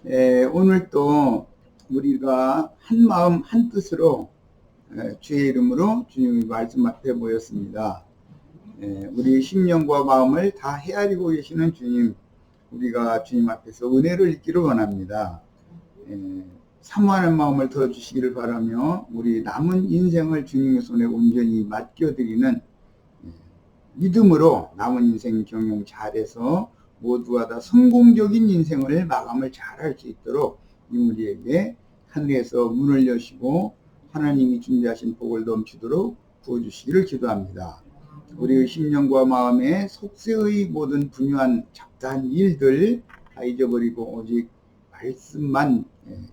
오늘 또 우리가 한 마음 한 뜻으로 주의 이름으로 주님의 말씀 앞에 모였습니다. 우리 심령과 마음을 다 헤아리고 계시는 주님, 우리가 주님 앞에서 은혜를 잊기를 원합니다. 사모하는 마음을 더 주시기를 바라며 우리 남은 인생을 주님의 손에 온전히 맡겨드리는 믿음으로 남은 인생 경영 잘해서 모두가 다 성공적인 인생을 마감을 잘할 수 있도록 우리에게 하늘에서 문을 여시고 하나님이 준비하신 복을 넘치도록 부어주시기를 기도합니다. 우리의 심령과 마음에 속세의 모든 분유한 잡다한 일들 다 잊어버리고 오직 말씀만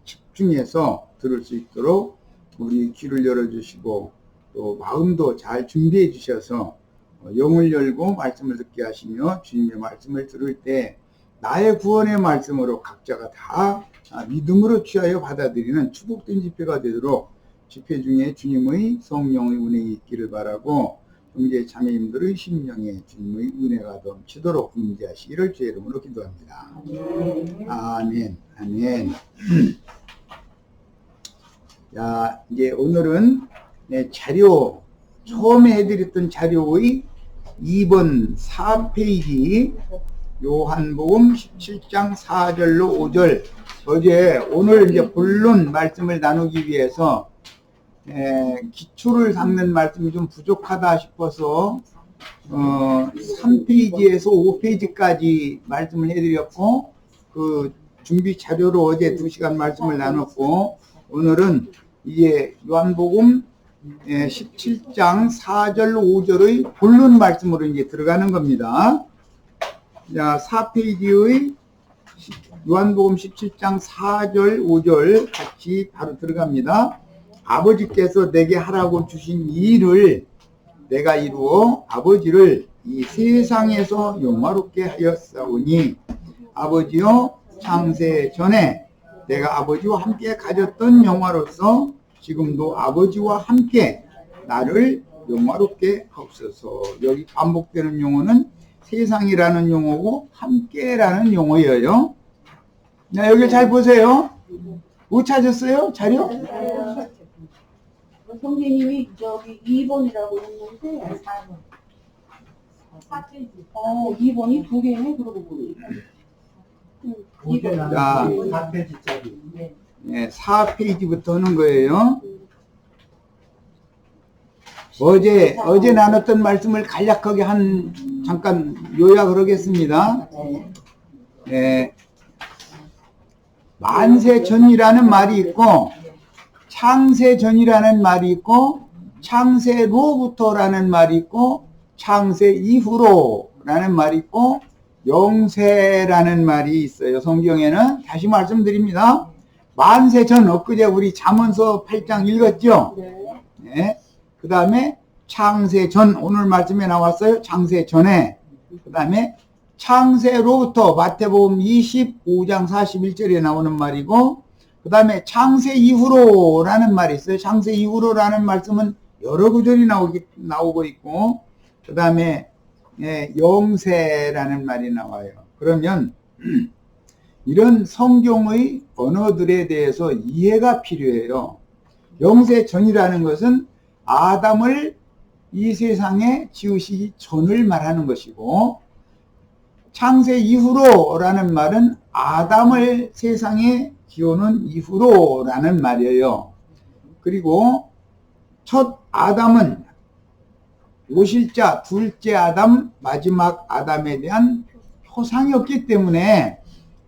집중해서 들을 수 있도록 우리 귀를 열어주시고 또 마음도 잘 준비해 주셔서 영을 열고 말씀을 듣게 하시며 주님의 말씀을 들을 때 나의 구원의 말씀으로 각자가 다 믿음으로 취하여 받아들이는 축복된 집회가 되도록 집회 중에 주님의 성령의 은혜 있기를 바라고 형제 자매님들의 심령에 주님의 은혜가 넘치도록 임재하시기를 주의 이름으로 기도합니다. 아멘. 아멘. 자, 이제 오늘은 자료 처음에 해드렸던 자료의 2번 4페이지 요한복음 17장 4절로 5절 오늘 이제 본론 말씀을 나누기 위해서 기초를 삼는 말씀이 좀 부족하다 싶어서 3페이지에서 5페이지까지 말씀을 해드렸고 그 준비 자료로 어제 2시간 말씀을 나눴고 오늘은 이제 요한복음 17장 4절 5절의 본론 말씀으로 이제 들어가는 겁니다. 자, 4페이지의 요한복음 17장 4절 5절 같이 바로 들어갑니다. 아버지께서 내게 하라고 주신 일을 내가 이루어 아버지를 이 세상에서 영화롭게 하였사오니 아버지여 창세 전에 내가 아버지와 함께 가졌던 영화로서 지금도 아버지와 함께 나를 영화롭게 하옵소서. 여기 반복되는 용어는 세상이라는 용어고 함께라는 용어예요. 자, 여기 잘 보세요. 못 찾았어요? 자료? 선생님이 저기 2번이라고 했는데 4번. 2번이 두 개네 그러고 보니까. 자, 4페이지짜리. 네, 4페이지부터 는 거예요. 어제 나눴던 말씀을 간략하게 잠깐 요약을 하겠습니다. 만세전이라는 말이 있고 창세전이라는 말이 있고 창세로부터라는 말이 있고 창세 이후로라는 말이 있고 영세라는 말이 있어요. 성경에는 다시 말씀드립니다. 만세전 엊그제 우리 잠언서 8장 읽었죠? 네. 그 다음에 창세전 오늘 말씀에 나왔어요. 창세전에 그 다음에 창세로부터 마태복음 25장 41절에 나오는 말이고 그 다음에 창세 이후로라는 말이 있어요. 창세 이후로라는 말씀은 여러 구절이 나오고 있고 그 다음에 영세라는 말이 나와요. 그러면 이런 성경의 언어들에 대해서 이해가 필요해요. 영세전이라는 것은 아담을 이 세상에 지으시기 전을 말하는 것이고 창세 이후로라는 말은 아담을 세상에 지어놓은 이후로라는 말이에요. 그리고 첫 아담은 오실자, 둘째 아담, 마지막 아담에 대한 표상이었기 때문에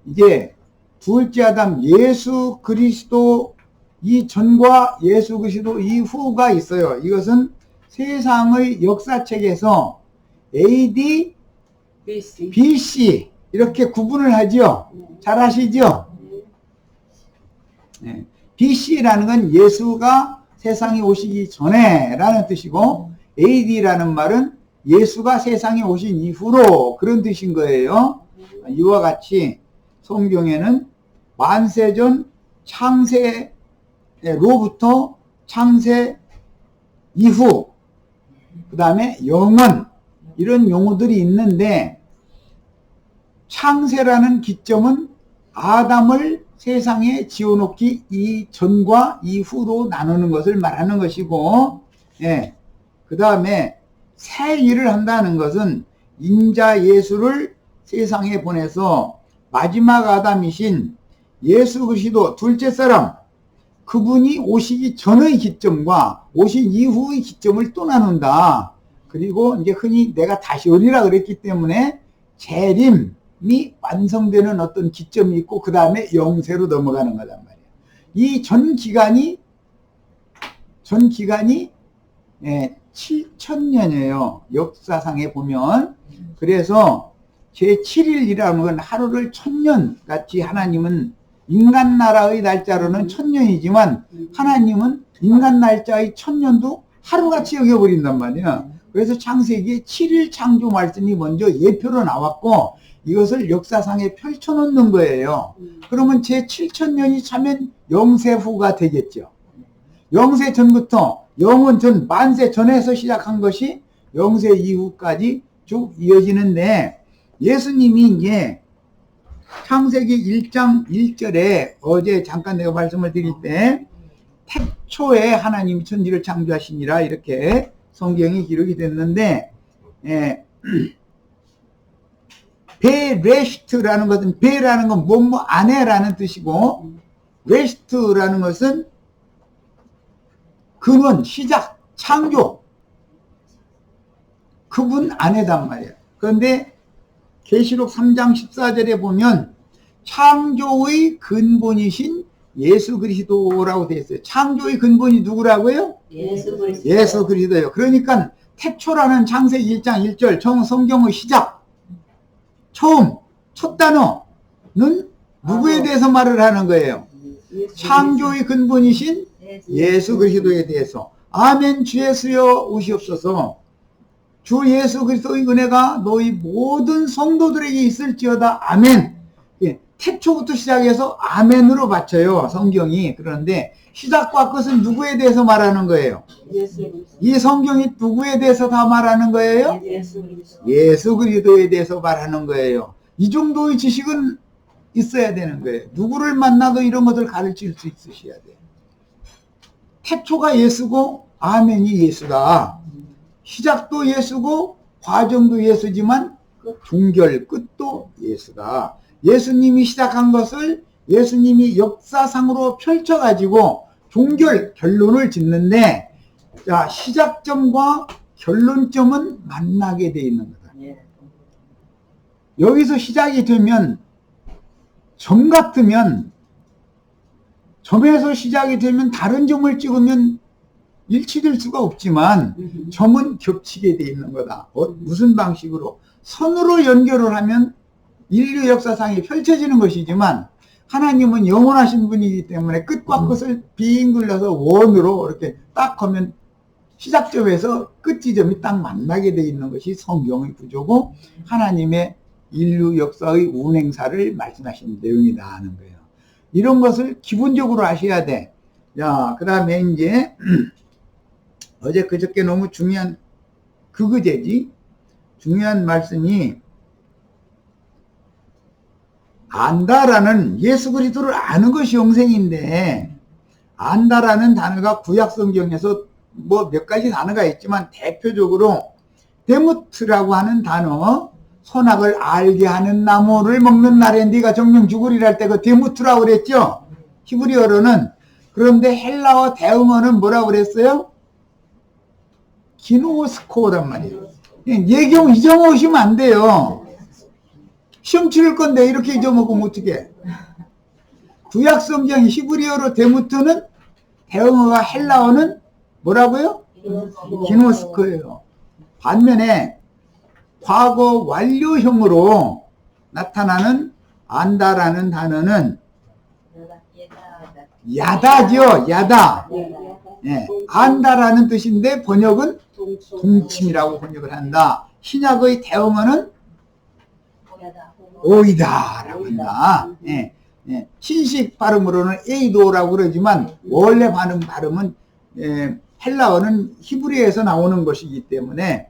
이제 둘째 아담 예수 그리스도 이전과 예수 그리스도 이후가 있어요. 이것은 세상의 역사책에서 AD, BC 이렇게 구분을 하죠. 잘 아시죠? 네. BC라는 건 예수가 세상에 오시기 전에 라는 뜻이고 AD라는 말은 예수가 세상에 오신 이후로 그런 뜻인 거예요. 이와 같이 성경에는 만세전 창세로부터 창세 이후 그 다음에 영원 이런 용어들이 있는데 창세라는 기점은 아담을 세상에 지어놓기 이전과 이후로 나누는 것을 말하는 것이고, 예. 그 다음에 새 일을 한다는 것은 인자 예수를 세상에 보내서 마지막 아담이신 예수 그리스도 둘째 사람, 그분이 오시기 전의 기점과 오신 이후의 기점을 또 나눈다. 그리고 이제 흔히 내가 다시 오리라 그랬기 때문에 재림이 완성되는 어떤 기점이 있고 그 다음에 영세로 넘어가는 거란 말이에요. 이 전 기간이 7,000년이에요. 역사상에 보면. 그래서 제7일이라는 건 하루를 1,000년 같이 하나님은 인간 나라의 날짜로는 1,000년이지만 하나님은 인간 날짜의 1,000년도 하루같이 여겨버린단 말이야. 그래서 창세기에 7일 창조 말씀이 먼저 예표로 나왔고 이것을 역사상에 펼쳐놓는 거예요. 그러면 제7,000년이 차면 영세 후가 되겠죠. 영세 전부터 영원 전, 만세 전에서 시작한 것이 영세 이후까지 쭉 이어지는데 예수님이 이제 창세기 1장 1절에 어제 잠깐 내가 말씀을 드릴 때 태초에 하나님이 천지를 창조하시니라 이렇게 성경이 기록이 됐는데 베레시트라는 것은 베라는 건 뭐뭐 안에라는 뜻이고 레시트라는 것은 근원, 시작, 창조 그분 안에단 말이에요. 그런데 계시록 3장 14절에 보면 창조의 근본이신 예수 그리스도라고 되어 있어요. 창조의 근본이 누구라고요? 예수 그리스도. 예수 그리스도예요. 그러니까 태초라는 창세기 1장 1절 성경의 시작, 처음, 첫 단어는 누구에 대해서 말을 하는 거예요? 창조의 근본이신 예수 그리스도에 대해서. 아멘. 주 예수여 오시옵소서. 주 예수 그리스도의 은혜가 너희 모든 성도들에게 있을지어다. 아멘. 예, 태초부터 시작해서 아멘으로 바쳐요 성경이. 그런데 시작과 끝은 누구에 대해서 말하는 거예요? 이 성경이 누구에 대해서 다 말하는 거예요? 예수 그리스도에 대해서 말하는 거예요. 이 정도의 지식은 있어야 되는 거예요. 누구를 만나도 이런 것을 가르칠 수 있으셔야 돼요. 태초가 예수고 아멘이 예수다. 시작도 예수고 과정도 예수지만 종결 끝도 예수다. 예수님이 시작한 것을 예수님이 역사상으로 펼쳐가지고 종결 결론을 짓는데 자, 시작점과 결론점은 만나게 돼 있는 거다. 여기서 시작이 되면 점 같으면 점에서 시작이 되면 다른 점을 찍으면 일치될 수가 없지만 점은 겹치게 돼 있는 거다. 무슨 방식으로? 선으로 연결을 하면 인류 역사상이 펼쳐지는 것이지만 하나님은 영원하신 분이기 때문에 끝과 끝을 빙 둘러서 원으로 이렇게 딱 하면 시작점에서 끝 지점이 딱 만나게 돼 있는 것이 성경의 구조고 하나님의 인류 역사의 운행사를 말씀하신 내용이다 하는 거예요. 이런 것을 기본적으로 아셔야 돼. 자, 그 다음에 이제 어제 그저께 너무 중요한 그거제지 중요한 말씀이 안다라는 예수 그리스도를 아는 것이 영생인데 안다라는 단어가 구약 성경에서 뭐 몇 가지 단어가 있지만 대표적으로 데무트라고 하는 단어 선악을 알게 하는 나무를 먹는 날에 네가 정령 죽으리라 할 때 그 데무트라고 그랬죠. 히브리어로는. 그런데 헬라어 대응어는 뭐라고 그랬어요? 기노스코란 말이에요. 예경 잊어먹으시면 오시면 안 돼요. 시험 치를 건데 이렇게 잊어먹으면 어떡해. 구약 성경 히브리어로 데무트는 대응어가 헬라어는 뭐라고요? 기노스코예요. 반면에 과거 완료형으로 나타나는 안다라는 단어는 야다죠. 야다. 예, 안다라는 뜻인데 번역은 동침이라고 번역을 한다. 신약의 대응어는 오이다라고 한다. 예, 예. 신식 발음으로는 에이도라고 그러지만 원래 발음은 헬라어는 히브리어에서 나오는 것이기 때문에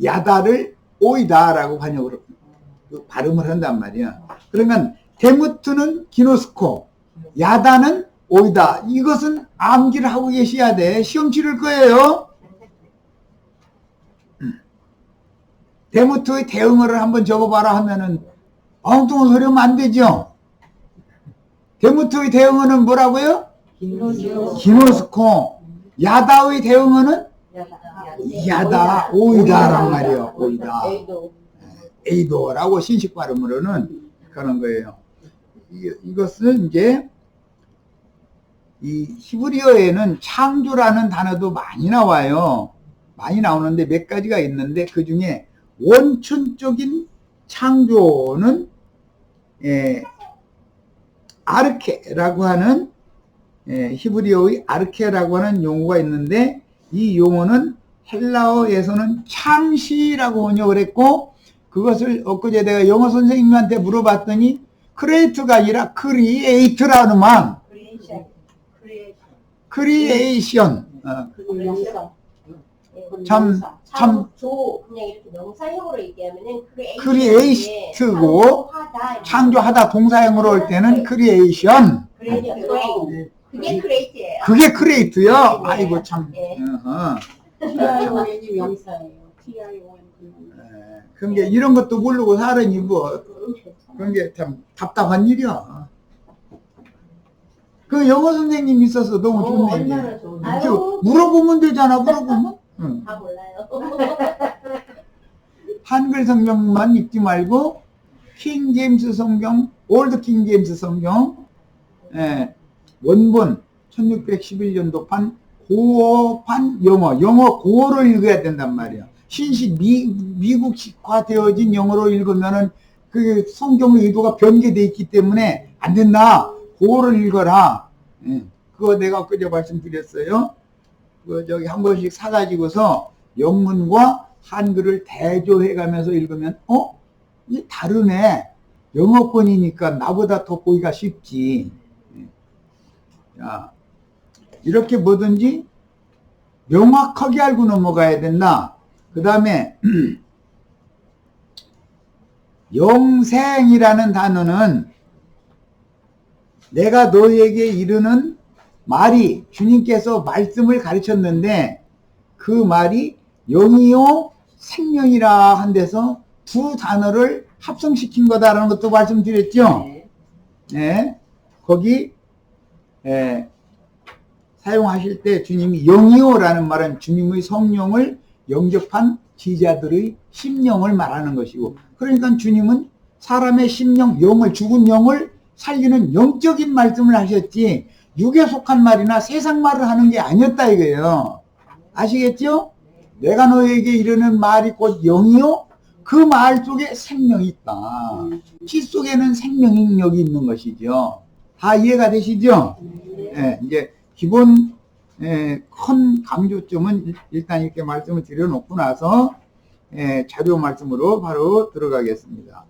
야다를 오이다라고 번역을 합니다. 그 발음을 한단 말이야. 그러면 데무트는 기노스코, 야다는 오이다. 이것은 암기를 하고 계셔야 돼. 시험 치를 거예요. 데무트의 대응어를 한번 적어봐라 하면은 엉뚱한 소리 하면 안 되죠. 데무트의 대응어는 뭐라고요? 기노스코. 야다의 대응어는 야다, 오이다란 말이에요. 오이다. 에이도라고 신식 발음으로는 그런 거예요. 이것은 이제 이 히브리어에는 창조라는 단어도 많이 나와요. 많이 나오는데 몇 가지가 있는데 그 중에 원천적인 창조는 아르케라고 하는 히브리어의 아르케라고 하는 용어가 있는데 이 용어는 헬라어에서는 창시라고 번역을 했고 그것을 엊그제 내가 영어 선생님한테 물어봤더니 크레이트가 아니라 크리에이트라는만 크리에이션 참 그냥 이렇게 명사형으로 얘기하면은 크리에이트고 창조하다 동사형으로 올 때는 크리에이션 그게 크레이트예요. 그게 크리에이트요? 아이고 참 TION이 명사예요. TION. 그러니까 이런 것도 모르고 사람이 뭐 그런 게 참 답답한 일이야. 그 영어 선생님 있어서 너무 좋네. 얼마나 좋은데. 물어보면 되잖아. 물어보면. 다 몰라요. 한글 성경만 읽지 말고 킹 제임스 성경, 올드 킹 제임스 성경 원본 1611년도판 고어판 영어 고어로 읽어야 된단 말이야. 신식 미국식화 되어진 영어로 읽으면은 그 성경의 의도가 변개되어 있기 때문에 안 된다. 고어를 읽어라. 그거 내가 그저 말씀드렸어요. 그 저기 한 권씩 사가지고서 영문과 한글을 대조해가면서 읽으면 이 다르네. 영어권이니까 나보다 더 보기가 쉽지. 자, 이렇게 뭐든지 명확하게 알고 넘어가야 된다. 그 다음에 영생이라는 단어는 내가 너에게 이르는 말이 주님께서 말씀을 가르쳤는데 그 말이 영이요 생명이라 한 데서 두 단어를 합성시킨 거다라는 것도 말씀드렸죠. 네. 거기 사용하실 때 주님이 영이요라는 말은 주님의 성령을 영접한 지자들의 심령을 말하는 것이고 그러니까 주님은 사람의 심령, 영을 죽은 영을 살리는 영적인 말씀을 하셨지 육에 속한 말이나 세상 말을 하는 게 아니었다 이거예요. 아시겠죠? 내가 너에게 이르는 말이 곧 영이요 그 말 속에 생명이 있다. 피 속에는 생명력이 있는 것이죠. 다 이해가 되시죠? 이제 기본 큰 강조점은 일단 이렇게 말씀을 드려놓고 나서 자료 말씀으로 바로 들어가겠습니다.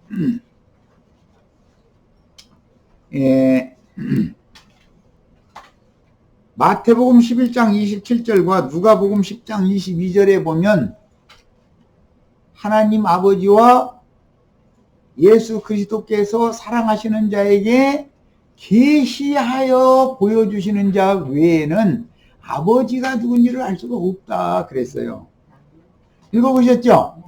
마태복음 11장 27절과 누가복음 10장 22절에 보면 하나님 아버지와 예수 그리스도께서 사랑하시는 자에게 계시하여 보여주시는 자 외에는 아버지가 누군지를 알 수가 없다 그랬어요. 읽어보셨죠?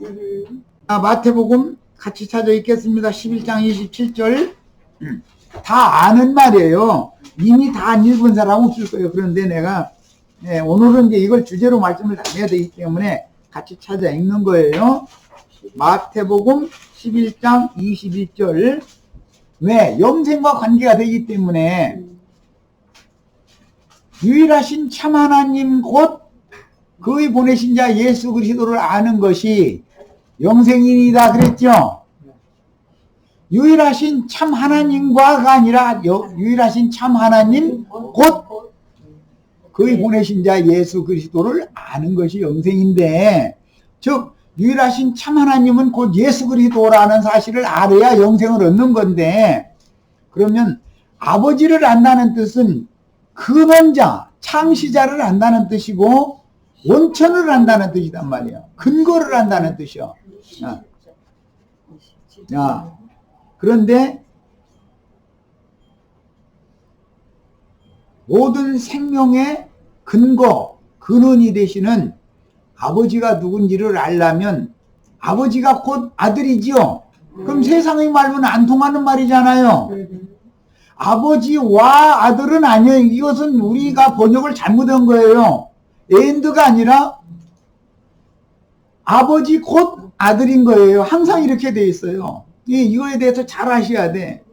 마태복음 같이 찾아 읽겠습니다. 11장 27절 다 아는 말이에요. 이미 다 안 읽은 사람은 없을 거예요. 그런데 내가 오늘은 이제 이걸 주제로 말씀을 나눠야 되기 때문에 같이 찾아 읽는 거예요. 마태복음 11장 21절 왜? 영생과 관계가 되기 때문에 유일하신 참 하나님 곧 그의 보내신 자 예수 그리스도를 아는 것이 영생이다 그랬죠. 유일하신 참 하나님과가 아니라 유일하신 참 하나님 곧 그의 보내신 자 예수 그리스도를 아는 것이 영생인데 즉 유일하신 참 하나님은 곧 예수 그리스도라는 사실을 알아야 영생을 얻는 건데 그러면 아버지를 안다는 뜻은 근원자, 창시자를 안다는 뜻이고 원천을 안다는 뜻이단 말이야. 근거를 안다는 뜻이야. 자, 그런데 모든 생명의 근거, 근원이 되시는 아버지가 누군지를 알려면 아버지가 곧 아들이지요. 그럼 세상의 말로는 안 통하는 말이잖아요. 아버지와 아들은 아니에요. 이것은 우리가 번역을 잘못한 거예요. 엔드가 아니라 아버지 곧 아들인 거예요. 항상 이렇게 돼 있어요. 이거에 대해서 잘 아셔야 돼.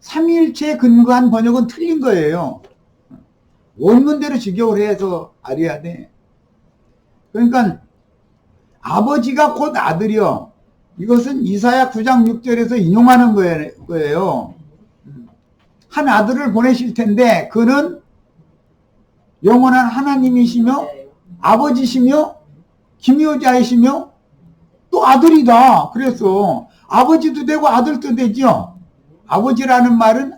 삼위일체에 근거한 번역은 틀린 거예요. 원문대로 직역을 해서 알아야 돼. 그러니까 아버지가 곧 아들이요. 이것은 이사야 9장 6절에서 인용하는 거예요. 한 아들을 보내실 텐데 그는 영원한 하나님이시며 아버지시며 기묘자이시며 또 아들이다. 그래서 아버지도 되고 아들도 되죠. 아버지라는 말은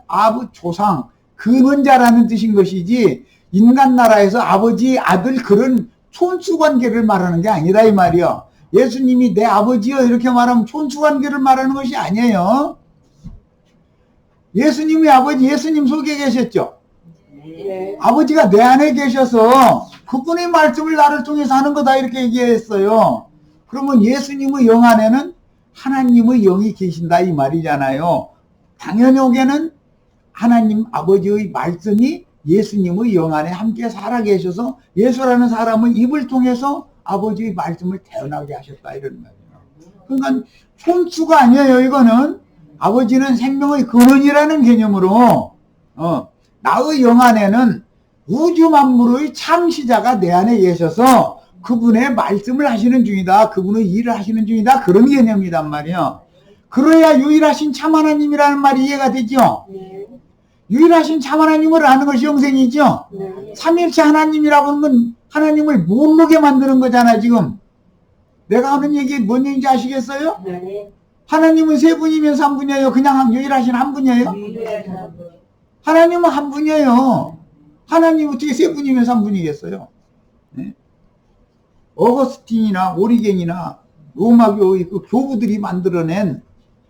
조상, 근원자라는 뜻인 것이지 인간 나라에서 아버지, 아들 그런 촌수관계를 말하는 게 아니다 이 말이요. 예수님이 내 아버지요 이렇게 말하면 촌수관계를 말하는 것이 아니에요. 예수님이 아버지, 예수님 속에 계셨죠. 네. 아버지가 내 안에 계셔서 그분의 말씀을 나를 통해서 하는 거다 이렇게 얘기했어요. 그러면 예수님의 영 안에는 하나님의 영이 계신다 이 말이잖아요. 당연히 오게는 하나님 아버지의 말씀이 예수님의 영 안에 함께 살아계셔서 예수라는 사람은 입을 통해서 아버지의 말씀을 태어나게 하셨다 이런 말이에요. 그러니까 촌수가 아니에요. 이거는 아버지는 생명의 근원이라는 개념으로 나의 영 안에는 우주 만물의 창시자가 내 안에 계셔서 그분의 말씀을 하시는 중이다. 그분의 일을 하시는 중이다. 그런 개념이란 말이에요. 그래야 유일하신 참 하나님이라는 말이 이해가 되죠. 네. 유일하신 참 하나님을 아는 것이 영생이죠. 네. 삼일체 하나님이라고 하는 건 하나님을 모르게 만드는 거잖아 지금. 내가 하는 얘기 뭔 얘기인지 아시겠어요? 네. 하나님은 세 분이면서 한 분이에요. 그냥 유일하신 한 분이에요? 하나님은 한 분이에요. 하나님 어떻게 세 분이면서 한 분이겠어요? 네? 어거스틴이나 오리겐이나 로마교의 그 교부들이 만들어낸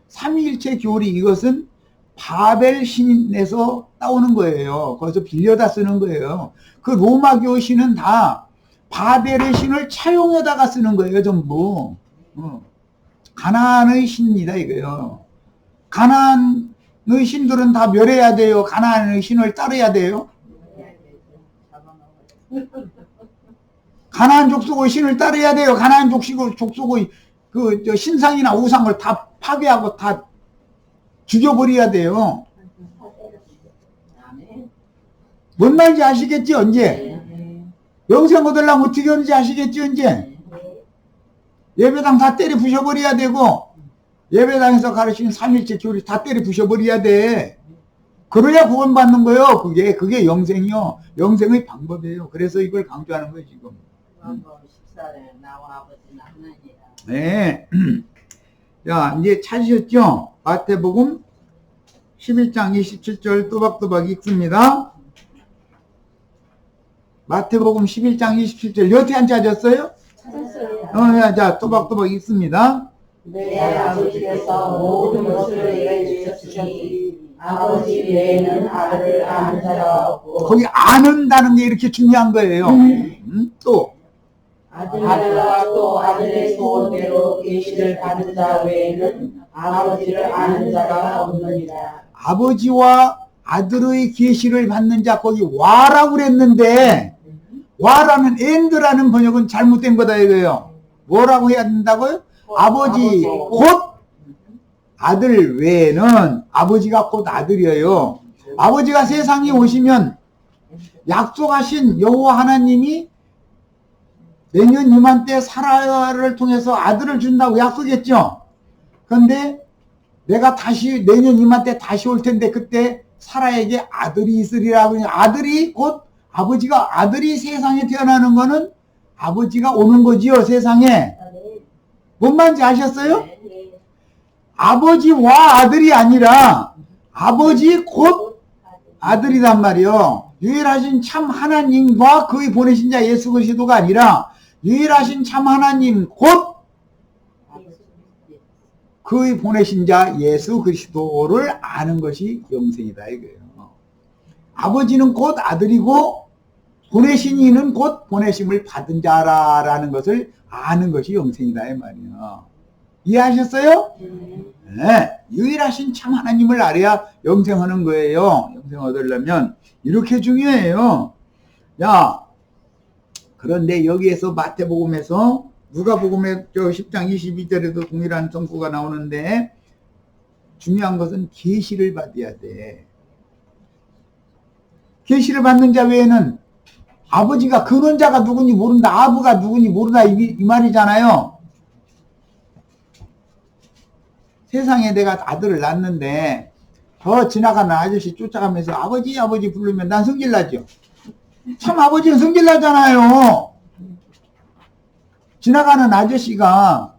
삼위일체 교리 이것은 바벨 신에서 따오는 거예요. 거기서 빌려다 쓰는 거예요. 그 로마교 신은 다 바벨의 신을 차용해다가 쓰는 거예요. 전부. 가나안의 신입니다. 이거요. 가나안의 신들은 다 멸해야 돼요. 가나안의 신을 따라야 돼요. 가나안 족속의 신을 따라야 돼요. 가나안 족속의 그 신상이나 우상을 다 파괴하고 다 죽여버려야 돼요. 뭔 말인지 아시겠지 언제? 영생 얻으려면 어떻게 하는지 아시겠지 언제? 예배당 다 때려 부셔버려야 되고 예배당에서 가르치는 삼일체 교리 다 때려 부셔버려야 돼. 그래야 구원받는 거예요. 그게 영생이요. 영생의 방법이에요. 그래서 이걸 강조하는 거예요 지금. 네. 자, 이제 찾으셨죠? 마태복음 11장 27절 또박또박 읽습니다. 마태복음 11장 27절 여태 안 찾았어요? 찾았어요. 자, 또박또박 읽습니다. 내 아버지께서 모든 것을 내게 주셨으니 아버지 외에는 아들을 아는 자가 없고 거기 아는다는 게 이렇게 중요한 거예요. 또 아들과 또 아들의 소원대로 계시를 받은 자 외에는 아버지를 아는 자가 없느니라. 아버지와 아들의 계시를 받는 자 거기 와라고 그랬는데 와라는 엔드라는 번역은 잘못된 거다 이거예요. 뭐라고 해야 된다고요? 아버지 곧 아들 외에는 아버지가 곧 아들이에요. 아버지가 세상에 오시면 약속하신 여호와 하나님이 내년 이맘때 사라를 통해서 아들을 준다고 약속했죠. 그런데 내가 다시 내년 이맘때 다시 올 텐데 그때 사라에게 아들이 있으리라고. 아들이 곧 아들이 세상에 태어나는 거는 아버지가 오는 거지요 세상에. 뭔 말인지 아셨어요? 아버지와 아들이 아니라 아버지 곧 아들이란 말이요. 유일하신 참 하나님과 그의 보내신 자 예수 그리스도가 아니라 유일하신 참 하나님 곧 그 보내신 자 예수 그리스도를 아는 것이 영생이다 이거예요. 아버지는 곧 아들이고 보내신 이는 곧 보내심을 받은 자라는 것을 아는 것이 영생이다 이 말이에요. 이해하셨어요? 네. 유일하신 참 하나님을 알아야 영생하는 거예요. 영생 얻으려면 이렇게 중요해요. 야, 그런데 여기에서 마태복음에서 누가복음의 10장 22절에도 동일한 성구가 나오는데 중요한 것은 계시를 받아야 돼. 계시를 받는 자 외에는 아버지가 근원자가 누군지 모른다, 아부가 누군지 모른다 이 말이잖아요. 세상에 내가 아들을 낳았는데 저 지나가는 아저씨 쫓아가면서 아버지 아버지 부르면 난 성질나죠. 참 아버지는 성질나잖아요. 지나가는 아저씨가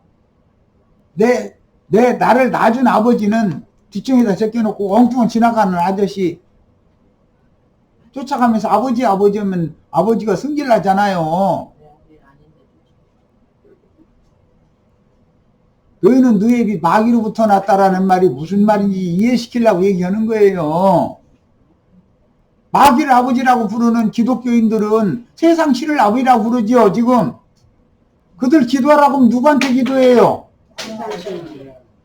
나를 낳아준 아버지는 뒷정에다 제껴놓고 엉뚱한 지나가는 아저씨 쫓아가면서 아버지 아버지 하면 아버지가 성질나잖아요. 너희는 너희 애비 마귀로부터 났다라는 말이 무슨 말인지 이해시키려고 얘기하는 거예요. 마귀를 아버지라고 부르는 기독교인들은 세상 신을 아버지라고 부르죠. 지금 그들 기도하라고 하면 누구한테 기도해요?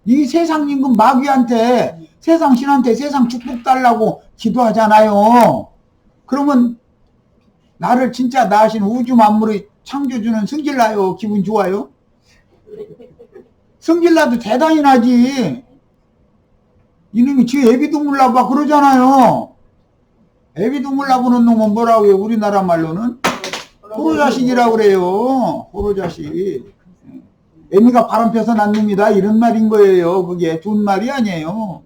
이 세상 임금 마귀한테, 세상 신한테 세상 축복 달라고 기도하잖아요. 그러면 나를 진짜 낳으신 우주 만물의 창조주는 성질나요? 기분 좋아요? 성질나도 대단히 나지. 이놈이 지 애비도 몰라봐 그러잖아요. 애비도 몰라보는 놈은 뭐라고 해요? 우리나라 말로는 호로자식이라고 그래요. 호로자식. 애미가 바람 펴서 낳는 놈이다 이런 말인 거예요. 그게 좋은 말이 아니에요.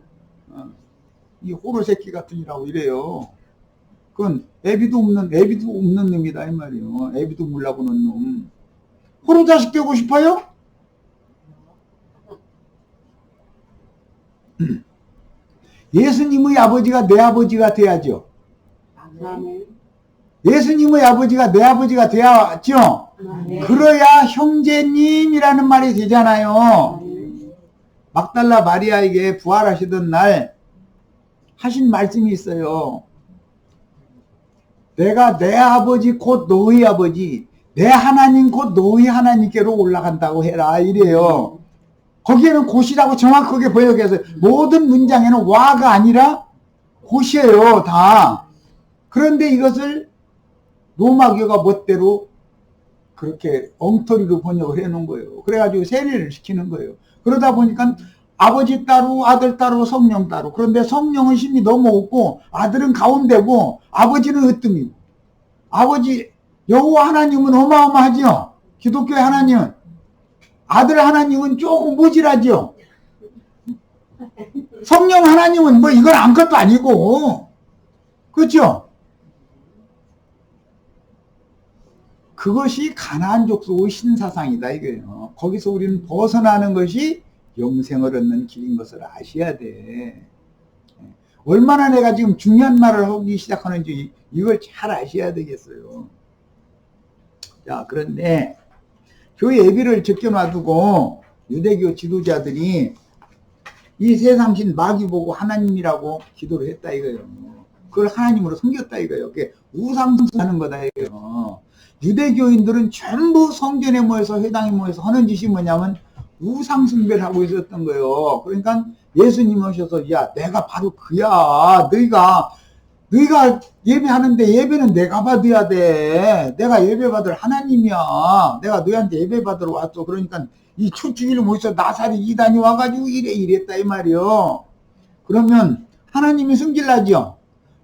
이 호로 새끼 같은 이라고 이래요. 그건 애비도 없는 놈이다 이 말이에요. 애비도 몰라보는 놈. 호로자식 되고 싶어요? 예수님의 아버지가 내 아버지가 돼야죠. 예수님의 아버지가 내 아버지가 돼야죠. 그래야 형제님이라는 말이 되잖아요. 막달라 마리아에게 부활하시던 날 하신 말씀이 있어요. 내가 내 아버지 곧 너희 아버지, 내 하나님 곧 너희 하나님께로 올라간다고 해라 이래요. 거기에는 곧이라고 정확하게 번역해서 모든 문장에는 와가 아니라 곧이에요 다. 그런데 이것을 로마교가 멋대로 그렇게 엉터리로 번역을 해놓은 거예요. 그래가지고 세례를 시키는 거예요. 그러다 보니까 아버지 따로 아들 따로 성령 따로. 그런데 성령은 힘이 너무 없고 아들은 가운데고 아버지는 으뜸이고. 아버지 여호와 하나님은 어마어마하죠. 기독교의 하나님은. 아들 하나님은 조금 모질하죠. 성령 하나님은 뭐 이건 아무것도 아니고. 그렇죠? 그것이 가나안 족속의 신사상이다 이거예요. 거기서 우리는 벗어나는 것이 영생을 얻는 길인 것을 아셔야 돼. 얼마나 내가 지금 중요한 말을 하기 시작하는지 이걸 잘 아셔야 되겠어요. 자, 그런데 교회 예비를 제껴놔두고 유대교 지도자들이 이 세상신 마귀 보고 하나님이라고 기도를 했다 이거예요. 그걸 하나님으로 섬겼다 이거예요. 그게 우상숭배하는 거다 이거예요. 유대교인들은 전부 성전에 모여서 회당에 모여서 하는 짓이 뭐냐면 우상숭배를 하고 있었던 거예요. 그러니까 예수님 오셔서 야 내가 바로 그야. 너희가 예배하는데 예배는 내가 받아야 돼. 내가 예배 받을 하나님이야. 내가 너희한테 예배 받으러 왔어. 그러니까 이 초주일 모여서 나사리 이단이 와가지고 이랬다 이 말이요. 그러면 하나님이 승질나죠.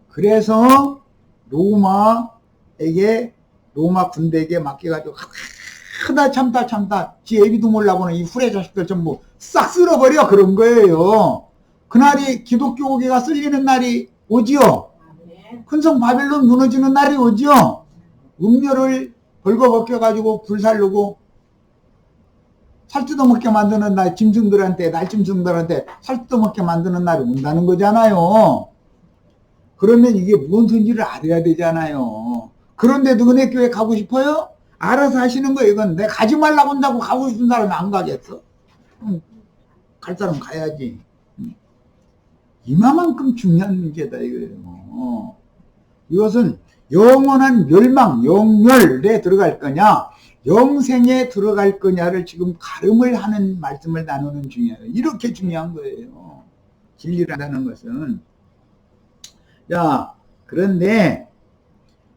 그래서 로마 군대에게 맡겨가지고 하나 참다 지 애비도 몰라보는 이 후레 자식들 전부 싹 쓸어버려 그런 거예요. 그날이 기독교계가 쓸리는 날이 오지요. 큰성 바벨론 무너지는 날이 오지요. 음료를 벌거벗겨가지고 불살르고 살 뜯어먹게 만드는 날, 날짐승들한테 살 뜯어먹게 만드는 날이 온다는 거잖아요. 그러면 이게 무엇인지를 알아야 되잖아요. 그런데도 은혜교회 가고 싶어요? 알아서 하시는 거예요. 이건 내가 가지 말라고 한다고 가고 싶은 사람이 안 가겠어. 갈 사람 가야지. 이만큼 중요한 문제다 이거예요. 이것은 영원한 멸망, 영멸에 들어갈 거냐, 영생에 들어갈 거냐를 지금 가름을 하는 말씀을 나누는 중이에요. 이렇게 중요한 거예요. 진리라는 것은. 자, 그런데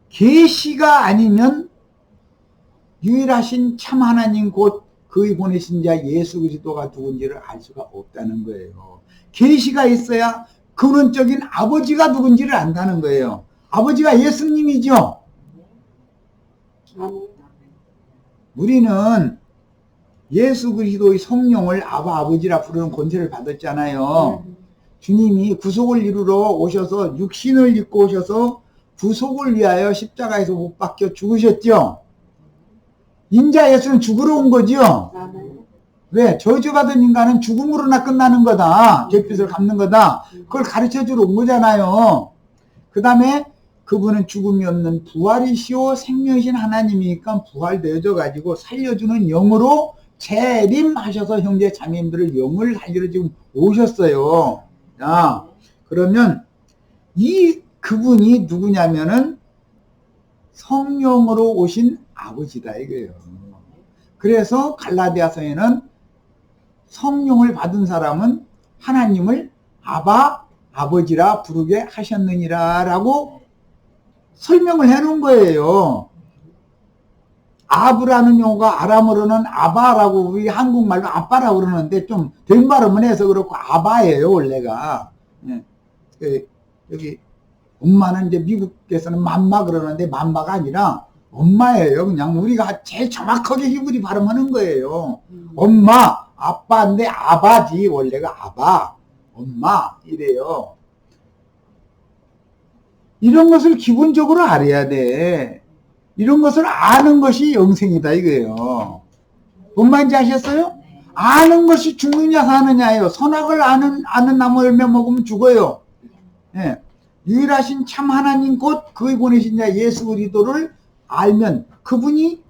계시가 아니면 유일하신 참 하나님 곧 그의 보내신 자 예수 그리스도가 누군지를 알 수가 없다는 거예요. 계시가 있어야 근원적인 아버지가 누군지를 안다는 거예요. 아버지가 예수님이죠. 우리는 예수 그리스도의 성령을 아바 아버지라 부르는 권세를 받았잖아요. 주님이 구속을 이루러 오셔서 육신을 입고 오셔서 구속을 위하여 십자가에서 못 박혀 죽으셨죠. 인자 예수는 죽으러 온 거죠. 왜? 저주받은 인간은 죽음으로나 끝나는 거다. 죄빚을 갚는 거다. 그걸 가르쳐주러 온 거잖아요. 그 다음에 그분은 죽음이 없는 부활이시오 생명이신 하나님이니까 부활되어져 가지고 살려주는 영으로 재림하셔서 형제 자매님들을 영을 살리러 지금 오셨어요. 자, 그러면 이 그분이 누구냐면은 성령으로 오신 아버지다 이거예요. 그래서 갈라디아서에는 성령을 받은 사람은 하나님을 아바 아버지라 부르게 하셨느니라 라고 설명을 해놓은 거예요. 아브라는 용어가 아람어로는 아바라고 우리 한국말로 아빠라고 그러는데 좀 된 발음을 해서 그렇고 아바예요 원래가. 여기 엄마는 이제 미국에서는 맘마 그러는데 맘마가 아니라 엄마예요. 그냥 우리가 제일 정확하게 히브리 발음하는 거예요. 엄마, 아빠인데 아바지 원래가 아바, 엄마 이래요. 이런 것을 기본적으로 알아야 돼. 이런 것을 아는 것이 영생이다 이거예요. 뭔 말인지 아셨어요? 아는 것이 죽느냐 사느냐예요. 선악을 아는 나무 열매 먹으면 죽어요. 예. 유일하신 참 하나님 곧 그의 보내신 자 예수 그리스도를 알면 그분이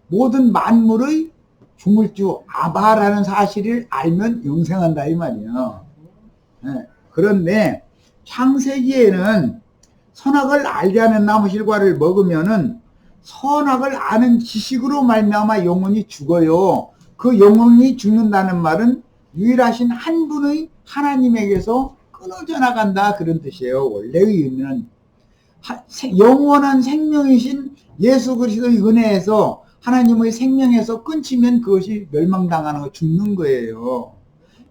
모든 만물의 주물주 아바라는 사실을 알면 영생한다 이 말이에요. 예. 그런데 창세기에는 선악을 알게 하는 나무 실과를 먹으면은 선악을 아는 지식으로 말미암아 영혼이 죽어요. 그 영혼이 죽는다는 말은 유일하신 한 분의 하나님에게서 끊어져 나간다 그런 뜻이에요. 원래의 의미는 영원한 생명이신 예수 그리스도의 은혜에서 하나님의 생명에서 끊치면 그것이 멸망당하는 거 죽는 거예요.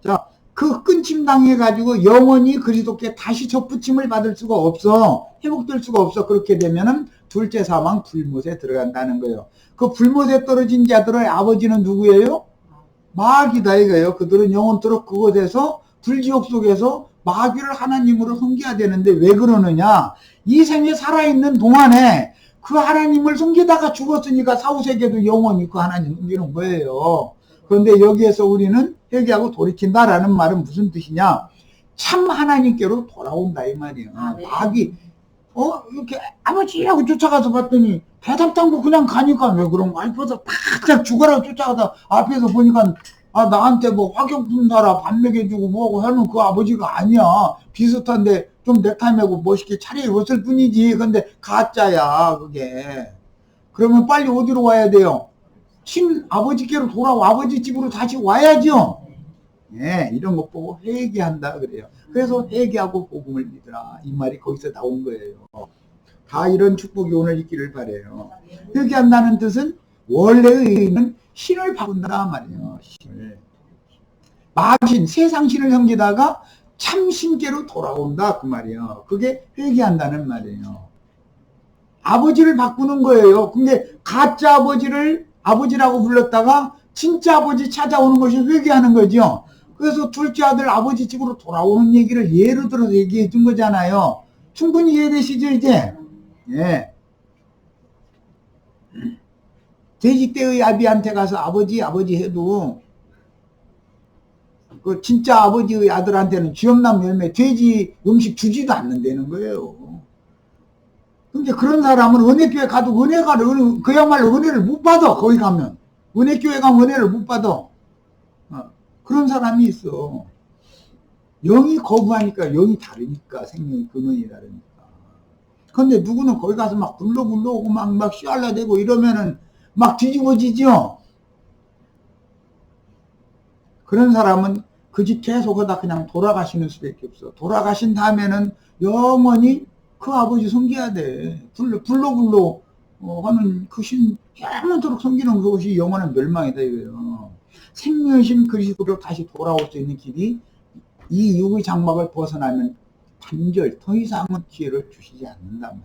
자, 그 끊임 당해 가지고 영원히 그리스도께 다시 접붙임을 받을 수가 없어. 회복될 수가 없어. 그렇게 되면은 둘째 사망 불못에 들어간다는 거예요. 그 불못에 떨어진 자들의 아버지는 누구예요? 마귀다 이거예요. 그들은 영원토록 그곳에서 불지옥 속에서 마귀를 하나님으로 섬겨야 되는데 왜 그러느냐? 이 생에 살아있는 동안에 그 하나님을 섬기다가 죽었으니까 사후세계도 영원히 그 하나님 섬기는 거예요. 그런데 여기에서 우리는 회개하고 돌이킨다라는 말은 무슨 뜻이냐? 참 하나님께로 돌아온다 이 말이에요. 마귀 이렇게 아버지라고 쫓아가서 봤더니 배달 당고 그냥 가니까 왜 그런 거 앞에서 팍 죽어라 쫓아가다 앞에서 보니까 나한테 뭐 화격품 사라 밥 먹여주고 뭐하고 하는 그 아버지가 아니야. 비슷한데 좀 넥타이 메고 멋있게 차려입었을 뿐이지. 근데 가짜야 그게. 그러면 빨리 어디로 와야 돼요? 친아버지께로 돌아와 아버지 집으로 다시 와야죠. 예, 이런 것 보고 회개한다 그래요. 그래서 회개하고 복음을 믿으라 이 말이 거기서 나온 거예요. 다 이런 축복이 오늘 있기를 바라요. 회개한다는 뜻은 원래의 의미는 신을 바꾼다 말이에요. 신을. 마신 세상 신을 섬기다가 참 신께로 돌아온다 그 말이에요. 그게 회개한다는 말이에요. 아버지를 바꾸는 거예요. 근데 가짜 아버지를 아버지라고 불렀다가 진짜 아버지 찾아오는 것이 회개하는 거죠. 그래서 둘째 아들 아버지 집으로 돌아오는 얘기를 예로 들어서 얘기해 준 거잖아요. 충분히 이해되시죠 이제? 예. 돼지떼의 아비한테 가서 아버지 해도 그 진짜 아버지의 아들한테는 쥐엄나무 열매 돼지 음식 주지도 않는다는 거예요. 근데 그런 사람은 은혜교회 가도 그야말로 은혜를 못 받아. 거기 가면 은혜교회 가면 은혜를 못 받아. 그런 사람이 있어. 영이 거부하니까 영이 다르니까 생명의 근원이 다르니까. 근데 누구는 거기 가서 막 불러오고 막 씨알라대고 이러면은 막 뒤집어지죠. 그런 사람은 그 집 계속 하다 그냥 돌아가시는 수밖에 없어. 돌아가신 다음에는 영원히 그 아버지 섬겨야 돼. 불러 하는 그 신 영원토록 섬기는 그것이 영원한 멸망이다 이거예요. 생명신 그리스도로 다시 돌아올 수 있는 길이 이 육의 장막을 벗어나면 단절 더 이상은 기회를 주시지 않는단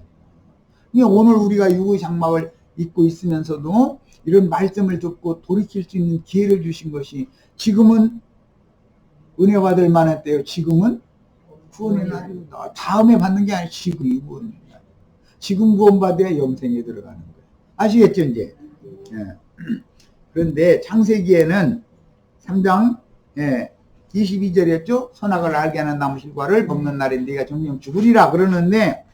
말이에요. 오늘 우리가 육의 장막을 입고 있으면서도 이런 말씀을 듣고 돌이킬 수 있는 기회를 주신 것이 지금은 은혜 받을 만했대요. 지금은 구원의 날입니다. 다음에 받는 게 아니라 지금이 구원의 날. 지금 구원받아야 영생에 들어가는 거예요. 아시겠죠 이제? 예. 그런데 창세기에는 3장 22절이었죠. 선악을 알게 하는 나무 실과를 먹는 날에 네가 정령 죽으리라 그러는데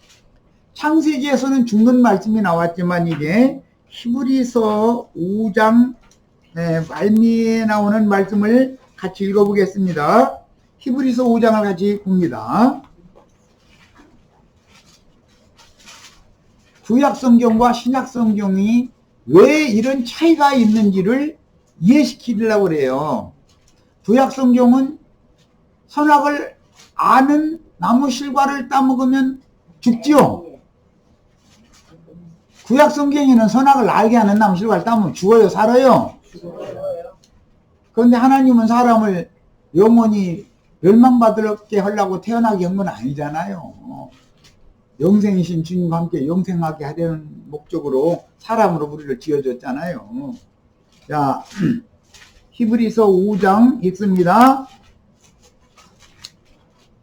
창세기에서는 죽는 말씀이 나왔지만 이게 히브리서 5장 말미에 나오는 말씀을 같이 읽어보겠습니다. 히브리서 5장을 같이 봅니다. 구약성경과 신약성경이 왜 이런 차이가 있는지를 이해시키려고 그래요. 구약성경은 선악을 아는 나무 실과를 따먹으면 죽지요. 구약성경에는 선악을 알게 하는 나무 실과를 따먹으면 죽어요, 살아요? 그런데 하나님은 사람을 영원히 멸망받게 하려고 태어나게 한 건 아니잖아요. 영생이신 주님과 함께 영생하게 하려는 목적으로 사람으로 우리를 지어줬잖아요. 자, 히브리서 5장 읽습니다.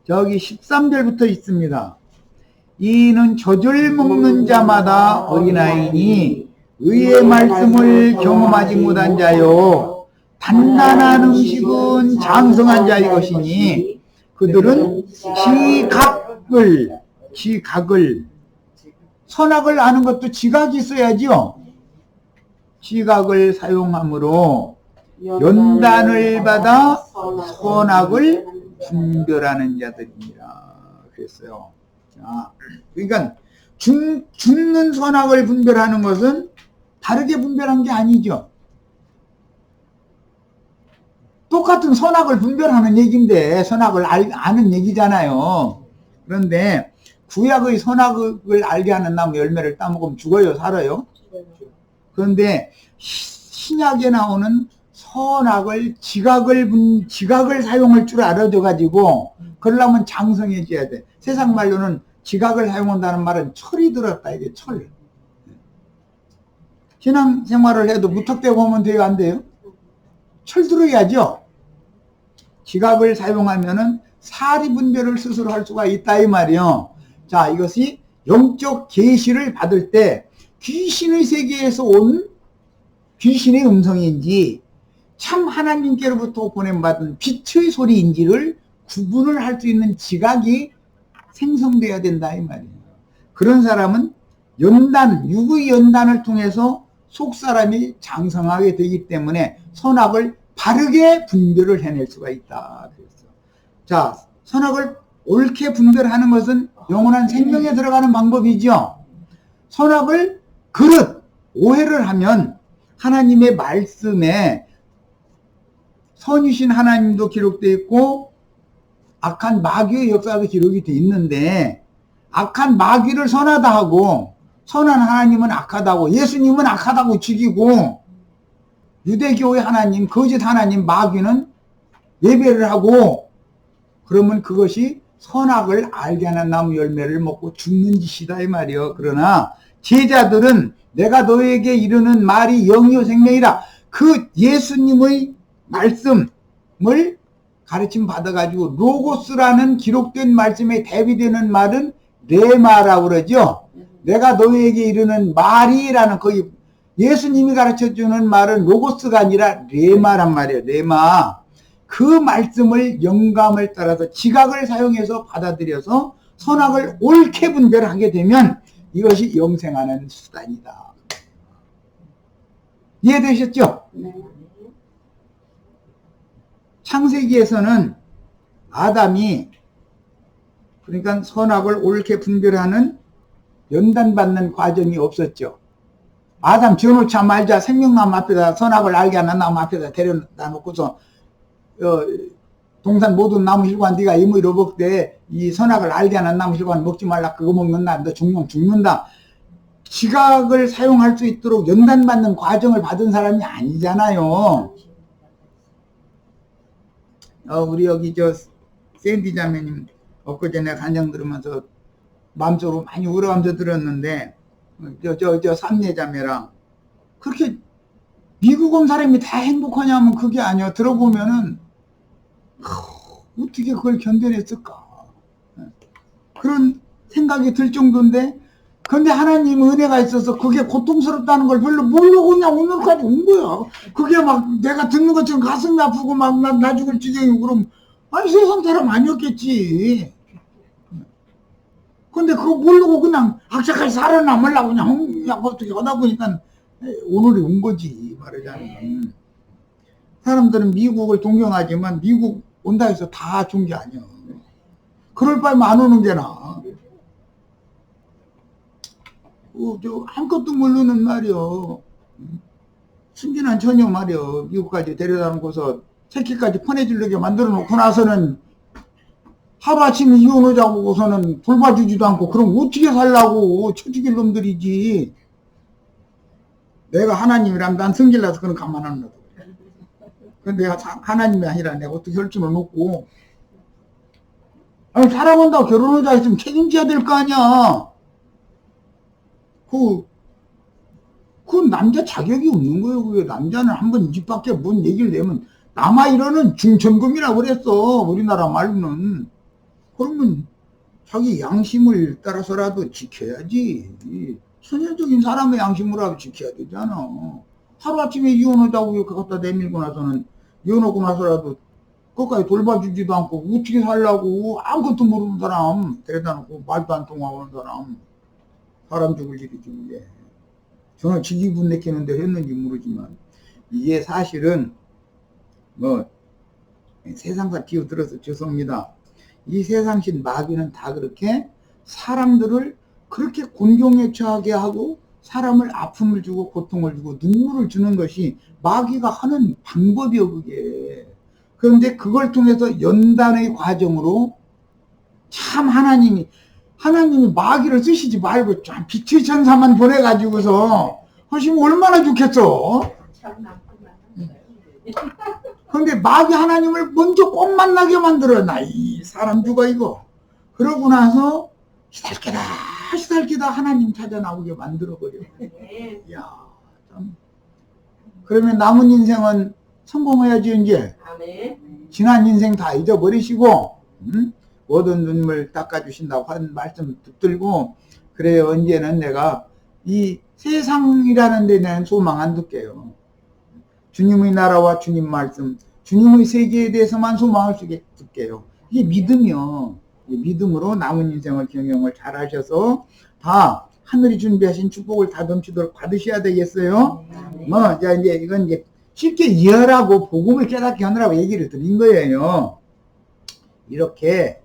저기 13절부터 있습니다. 이는 젖을 먹는 자마다 어린아이니 의의 말씀을 경험하지 못한 자요 단단한 음식은 장성한 자의 것이니 그들은 지각을 선악을 아는 것도 지각이 있어야죠. 지각을 사용함으로 연단을 받아 선악을 분별하는 자들이니라 그랬어요. 자, 그러니까 죽는 선악을 분별하는 것은 다르게 분별한 게 아니죠. 똑같은 선악을 분별하는 얘기인데 선악을 아는 얘기잖아요. 그런데 구약의 선악을 알게 하는 나무 열매를 따먹으면 죽어요, 살아요? 그런데 신약에 나오는 선악을 지각을 사용할 줄 알아줘 가지고 그러려면 장성해져야 돼. 세상 말로는 지각을 사용한다는 말은 철이 들었다, 이게 철. 신앙생활을 해도 무턱대고 하면 돼요, 안 돼요? 철 들어야죠. 지각을 사용하면은 사리 분별을 스스로 할 수가 있다 이 말이요. 자, 이것이 영적 계시를 받을 때 귀신의 세계에서 온 귀신의 음성인지 참 하나님께로부터 보냄받은 빛의 소리인지를 구분을 할 수 있는 지각이 생성돼야 된다 이 말이에요. 그런 사람은 육의 연단을 통해서 속사람이 장성하게 되기 때문에 선악을 바르게 분별을 해낼 수가 있다. 그랬어. 자, 선악을 옳게 분별하는 것은 영원한 생명에 들어가는 방법이죠. 선악을 오해를 하면 하나님의 말씀에 선이신 하나님도 기록되어 있고 악한 마귀의 역사도 기록이 되어 있는데 악한 마귀를 선하다 하고 선한 하나님은 악하다고 예수님은 악하다고 죽이고 유대교의 하나님, 거짓 하나님 마귀는 예배를 하고 그러면 그것이 선악을 알게 하는 나무 열매를 먹고 죽는 짓이다 이 말이요. 그러나 제자들은 내가 너에게 이르는 말이 영이요 생명이라 그 예수님의 말씀을 가르침 받아가지고 로고스라는 기록된 말씀에 대비되는 말은 레마라고 그러죠. 내가 너에게 이르는 말이라는 거기 예수님이 가르쳐주는 말은 로고스가 아니라 레마란 말이에요. 레마. 그 말씀을 영감을 따라서 지각을 사용해서 받아들여서 선악을 옳게 분별하게 되면 이것이 영생하는 수단이다. 이해되셨죠? 네. 창세기에서는 아담이 그러니까 선악을 옳게 분별하는 연단받는 과정이 없었죠. 아담 지어놓자 말자 생명나무 앞에다 선악을 알게 하는 나무 앞에다 데려다 놓고서 동산 모든 나무 힐관 네가 이무로 먹되 이 선악을 알게 하는 나무 힐관 먹지 말라. 그거 먹는다. 너 죽으면 죽는다. 지각을 사용할 수 있도록 연단받는 과정을 받은 사람이 아니잖아요. 우리 여기 샌디 자매님 엊그제 내가 간증 들으면서 마음속으로 많이 울어가면서 들었는데 삼내 자매랑 그렇게 미국 온 사람이 다 행복하냐면 그게 아니야. 들어보면은 어떻게 그걸 견뎌냈을까 그런 생각이 들 정도인데, 근데 하나님 은혜가 있어서 그게 고통스럽다는 걸 별로 모르고 그냥 오늘까지 온 거야. 그게 막 내가 듣는 것처럼 가슴이 아프고 막 나 죽을 지경이고 그럼 아니 세상 사람 아니었겠지. 근데 그거 모르고 그냥 악착같이 살아남으려고 그냥 어떻게 하다 보니까 오늘이 온 거지 말하자면. 사람들은 미국을 동경하지만 미국 온다 해서 다 좋은 게 아니야. 그럴 바에는 안 오는 게 나아. 아무것도 모르는 말이요. 순진한 처녀 말이요. 미국까지 데려다 놓고서 새끼까지 퍼내주려게 만들어 놓고 나서는 하루아침에 이혼하자고서는 돌봐주지도 않고 그럼 어떻게 살라고. 처죽일 놈들이지. 내가 하나님이라면 난 성질나서 그런 가만 안 놔둬. 근데 내가 하나님이 아니라 내가 어떻게 할 수는 없고. 아니 사랑한다고 결혼하자 했으면 책임져야 될 거 아니야. 그건 남자 자격이 없는 거예요. 그게 남자는 한번 이 집 밖에 뭔 얘기를 내면 남아이러는 중천금이라고 그랬어. 우리나라 말로는. 그러면 자기 양심을 따라서라도 지켜야지. 천연적인 사람의 양심으로라도 지켜야 되잖아. 하루아침에 이혼하자고 이렇게 갖다 내밀고 나서는 이혼하고 나서라도 끝까지 돌봐주지도 않고 어떻게 살라고. 아무것도 모르는 사람 데려다 놓고 말도 안 통하는 사람 죽을 일이지 이게. 저는 지기분 내키는데 했는지 모르지만 이게 사실은 세상사 끼어들어서 죄송합니다. 이 세상신 마귀는 다 그렇게 사람들을 그렇게 곤경에 처하게 하고 사람을 아픔을 주고 고통을 주고 눈물을 주는 것이 마귀가 하는 방법이요 그게. 그런데 그걸 통해서 연단의 과정으로 참 하나님이 마귀를 쓰시지 말고 참 빛의 천사만 보내가지고서 하시면 얼마나 좋겠어. 그런데 마귀 하나님을 먼저 꼭 만나게 만들어. 이 사람 죽어 이거. 그러고 나서 시달기다 하나님 찾아 나오게 만들어버려. 이야, 참. 그러면 남은 인생은 성공해야지 이제. 지난 인생 다 잊어버리시고 모든 눈물 닦아주신다고 한 말씀 붙들고, 그래 언제는 내가 이 세상이라는 데 대한 소망 안 둘게요. 주님의 나라와 주님 말씀, 주님의 세계에 대해서만 소망을 둘게요. 이게 믿음이요. 믿음으로 남은 인생을 경영을 잘 하셔서 다 하늘이 준비하신 축복을 다 넘치도록 받으셔야 되겠어요. 자, 이제 이건 이제 쉽게 이해하라고 복음을 깨닫게 하느라고 얘기를 드린 거예요. 이렇게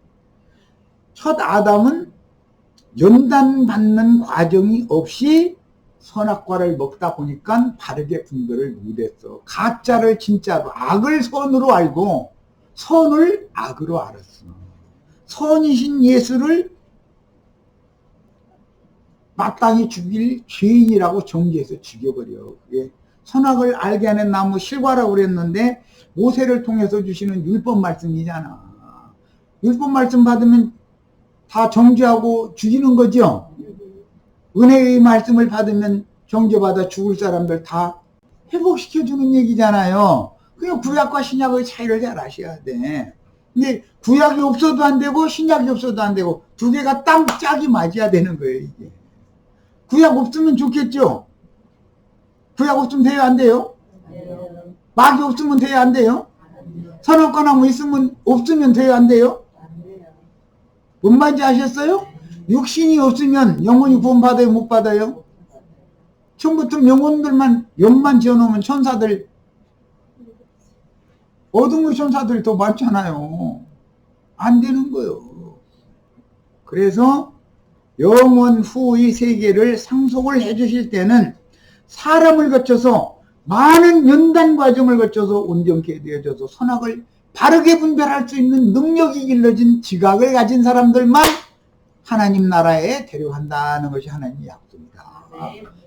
첫 아담은 연단받는 과정이 없이 선악과를 먹다 보니까 바르게 분별을 못했어. 가짜를 진짜로, 악을 선으로 알고 선을 악으로 알았어. 선이신 예수를 마땅히 죽일 죄인이라고 정죄해서 죽여버려. 그게 선악을 알게 하는 나무 실과라고 그랬는데 모세를 통해서 주시는 율법 말씀이잖아. 율법 말씀 받으면 다 정죄하고 죽이는 거죠. 은혜의 말씀을 받으면 정죄받아 죽을 사람들 다 회복시켜주는 얘기잖아요. 그냥 구약과 신약의 차이를 잘 아셔야 돼. 근데 구약이 없어도 안 되고 신약이 없어도 안 되고 두 개가 딱 짝이 맞아야 되는 거예요. 이게 구약 없으면 좋겠죠. 구약 없으면 돼요 안 돼요? 마귀 없으면 돼요 안 돼요? 선악과 나무 있으면 없으면 돼요 안 돼요? 뭔 말인지 아셨어요? 육신이 없으면 영혼이 구원받아요 못 받아요? 처음부터 영혼들만 영만 지어놓으면 천사들 어둠의 천사들이 더 많잖아요. 안 되는 거예요. 그래서 영원 후의 세계를 상속을 해 주실 때는 사람을 거쳐서 많은 연단 과정을 거쳐서 온전케 되어져서 선악을 바르게 분별할 수 있는 능력이 길러진 지각을 가진 사람들만 하나님 나라에 데려간다는 것이 하나님의 약속이다.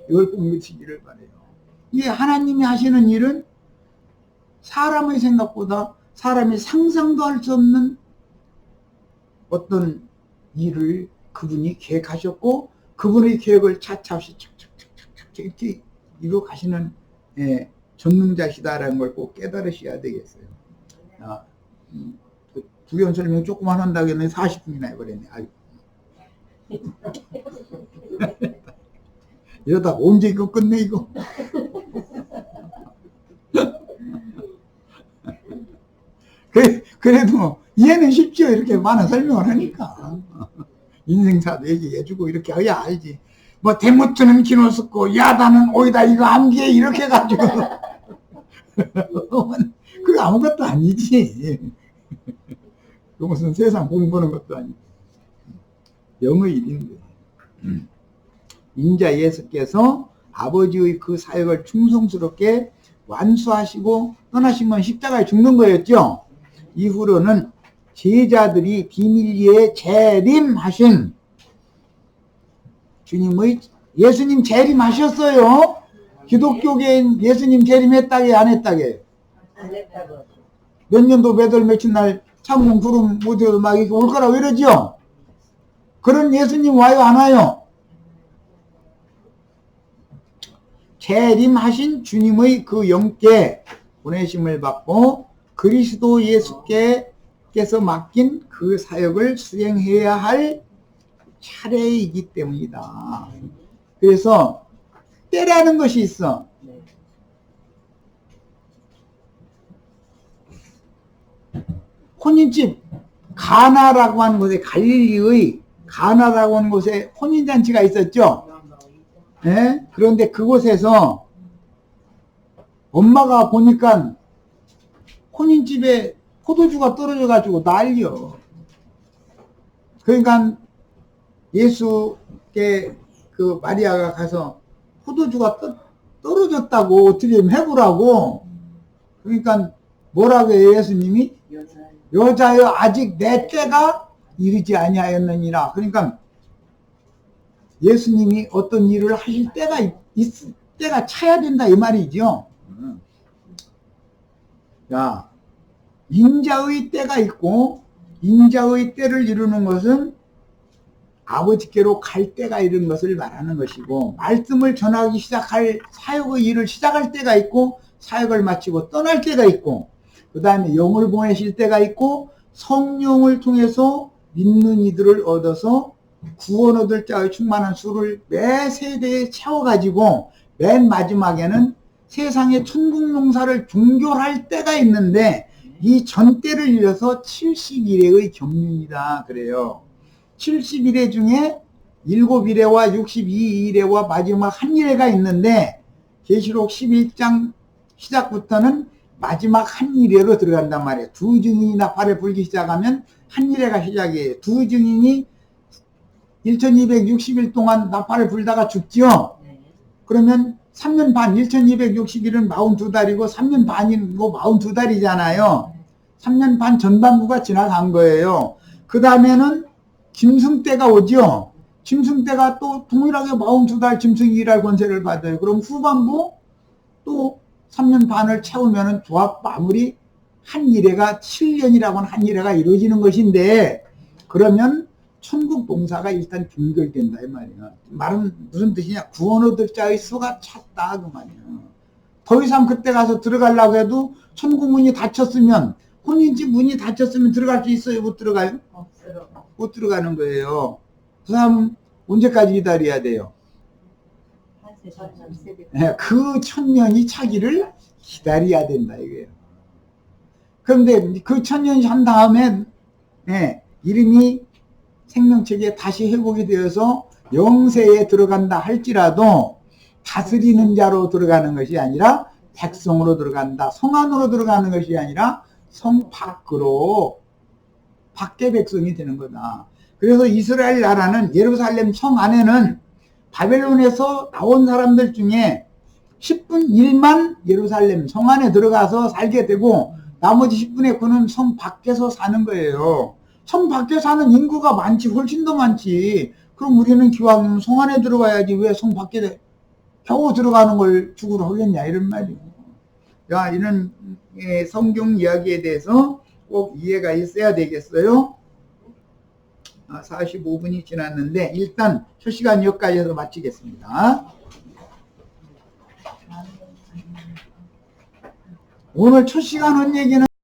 이걸 꼭 믿으시기를 바라요. 이 하나님이 하시는 일은 사람의 생각보다 사람이 상상도 할 수 없는 어떤 일을 그분이 계획하셨고 그분의 계획을 차차없이 착착착착 이렇게 이루어 가시는 전능자시다라는 걸 꼭 깨달으셔야 되겠어요. 두견 설명 조금만 한다고 했는데 40분이나 해버렸네. 아유. 이러다 언제 이거 끝내 이거. 그래도 이해는 쉽죠. 이렇게 많은 설명을 하니까. 인생사도 얘기해주고 이렇게 해야 알지. 뭐 대모트는 기노스고 야다는 오이다 이거 암기해 이렇게 해가지고 그거 아무것도 아니지. 그것은 세상 공부하는 것도 아니고 영의 일인데 인자 예수께서 아버지의 그 사역을 충성스럽게 완수하시고 떠나신 건 십자가에 죽는 거였죠. 이후로는 제자들이 비밀리에 재림하신 주님의 예수님 재림하셨어요. 기독교계인 예수님 재림했다게 안 했다게? 안 했다고. 몇 년도 몇 월 며칠 날 창문 구름 무대도 막 이렇게 올 거라고 이러죠. 그런 예수님 와요 안 와요? 재림하신 주님의 그 영께 보내심을 받고 그리스도 예수께서 맡긴 그 사역을 수행해야 할 차례이기 때문이다. 그래서 때라는 것이 있어. 혼인집 가나라고 하는 곳에 갈릴리의 가나라고 하는 곳에 혼인잔치가 있었죠. 네? 그런데 그곳에서 엄마가 보니까 혼인집에 포도주가 떨어져 가지고 난리요. 그러니까 예수께 그 마리아가 가서 포도주가 떨어졌다고 어떻게 좀 해보라고. 그러니까 뭐라고 해요 예수님이? 여자여 아직 내 때가 이르지 아니하였느니라. 그러니까 예수님이 어떤 일을 하실 때가 차야 된다 이 말이죠. 야, 인자의 때가 있고 인자의 때를 이루는 것은 아버지께로 갈 때가 이른 것을 말하는 것이고 말씀을 전하기 시작할 사역의 일을 시작할 때가 있고 사역을 마치고 떠날 때가 있고 그 다음에 영을 보내실 때가 있고 성령을 통해서 믿는 이들을 얻어서 구원 얻을 자의 충만한 수를 매 세대에 채워가지고 맨 마지막에는 세상의 천국 농사를 종결할 때가 있는데 이 전때를 이뤄서 70일의 경륜이다 그래요. 70일의 중에 7일에와 62일에와 마지막 한 일회가 있는데 계시록 11장 시작부터는 마지막 한 일회로 들어간단 말이에요. 두 증인이 나팔을 불기 시작하면 한 일회가 시작이에요. 두 증인이 1260일 동안 나팔을 불다가 죽죠. 그러면 3년 반, 1260일은 42달이고 3년 반이고 42달이잖아요. 3년 반 전반부가 지나간 거예요. 그 다음에는 짐승 때가 오죠. 짐승 때가 또 동일하게 42달 짐승이 일할 권세를 받아요. 그럼 후반부 또 3년 반을 채우면은 조합 마무리 한 일회가 7년이라고 하는 한 일회가 이루어지는 것인데 그러면 천국 농사가 일단 종결된다 이 말이야. 말은 무슨 뜻이냐? 구원 얻을 자의 수가 찼다 그 말이야. 더 이상 그때 가서 들어가려고 해도 천국 문이 닫혔으면 혼인집 문이 닫혔으면 들어갈 수 있어요? 못 들어가요? 못 들어가는 거예요. 그 사람 언제까지 기다려야 돼요? 그 천년이 차기를 기다려야 된다 이거예요. 그런데 그 천년이 한 다음에 이름이 생명체계에 다시 회복이 되어서 영세에 들어간다 할지라도 다스리는 자로 들어가는 것이 아니라 백성으로 들어간다. 성안으로 들어가는 것이 아니라 성 밖으로 밖의 백성이 되는 거다. 그래서 이스라엘 나라는 예루살렘 성 안에는 바벨론에서 나온 사람들 중에 10분 1만 예루살렘 성 안에 들어가서 살게 되고 나머지 10분의 9는 성 밖에서 사는 거예요. 성 밖에 사는 인구가 많지, 훨씬 더 많지. 그럼 우리는 기왕이면 성 안에 들어가야지 왜 성 밖에 겨우 들어가는 걸 죽으러 하겠냐 이런 말이에요. 자, 이런 성경 이야기에 대해서 꼭 이해가 있어야 되겠어요. 45분이 지났는데 일단 첫 시간 여기까지 해서 마치겠습니다. 오늘 첫 시간 한 얘기는